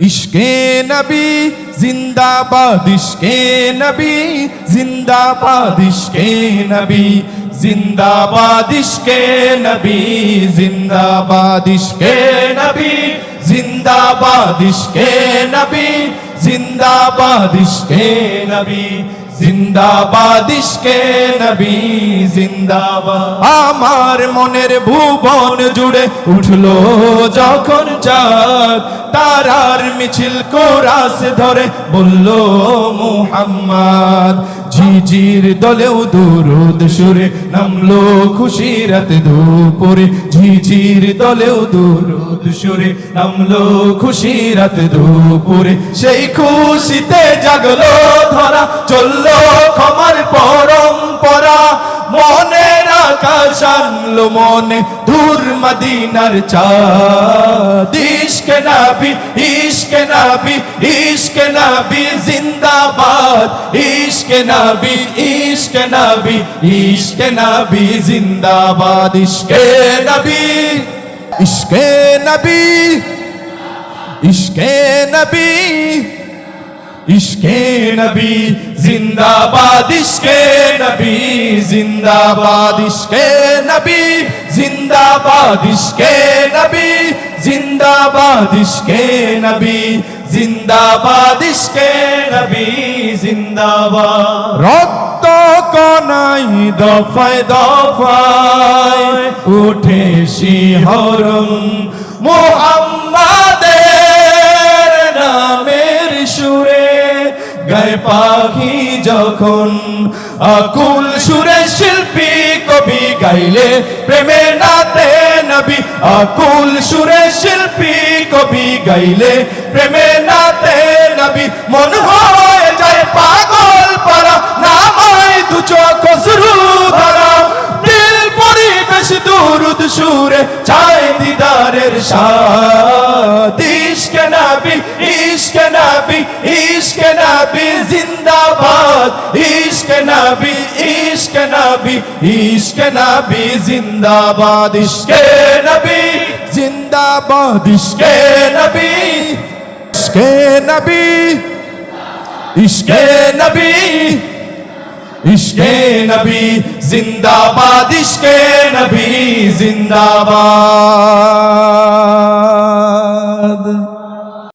इश्के नबी जिंदाबाद, इश्के नबी जिंदाबाद, इश्के नबी जिंदाबाद, इश्के नबी जिंदाबाद, इश्के नबी जिंदाबाद, इश्के नबी जिंदाबाद, इश्के नबी जिंदाबाद, इश्के नबी जिंदाबाद। আমার মনের ভুবন জুড়ে উঠলো যখন চাঁদ, তারার মিছিল কোরাস ধরে বলল মুহাম্মদ। ঝিঝির দলেও দুরুদ সুরে নামলো খুশিরাত দুপুরে, ঝিঝির দলেও দুরুদ সুরে নামলো খুশিরাত দুপুরে। সেই খুশিতে জাগলো ধরা, চললো ক্ষমার পরম্পরা। মনের আকাশ আনলো মনে দূর মদিনার চাঁদ। ইশকে নবী, ইশকে নবী, ইশকে নবী জিন্দাবাদ, ইশকে নবী, ইশকে নবী, ইশকে নবী জিন্দাবাদ, ইশকে নবী, ইশকে নবী, ইশকে নবী, इश्के नबी जिंदाबाद, इश्के नबी जिंदाबाद, इश्के नबी जिंदाबाद, इश्के नबी जिंदाबाद, इश्के नबी जिंदाबाद, इश्के नबी जिंदाबाद। रक्त कनाई दफाय दफाय उठे शिहरণ মুহাম্মাদের নামের সুরে। গায়ে পাখি যখন আকুল সুরে শিল্পী কবি গাইলে প্রেমে নাতে নবী। আকুল সুরে শিল্পী কবি গাইলে প্রেমে নাতে নবী। মন হয়ে যায় পাগল পারা, নামায় দু চোখ অশ্রু ধারা। দিল পরিবেশ দুরুদ সুরে চায় দিদারের স্বাদ। ইশকে নবী, ইশকে নবী, ইশকে নবী জিন্দাবাদ, ইশকে নবী, ইশকে নবী, ইশকে নবী জিন্দাবাদ, ইশকে নবী জিন্দাবাদ, ইশকে নবী, ইশকে নবী, ইশকে নবী, इश्के नबी जिंदाबाद, इश्के नबी जिंदाबाद।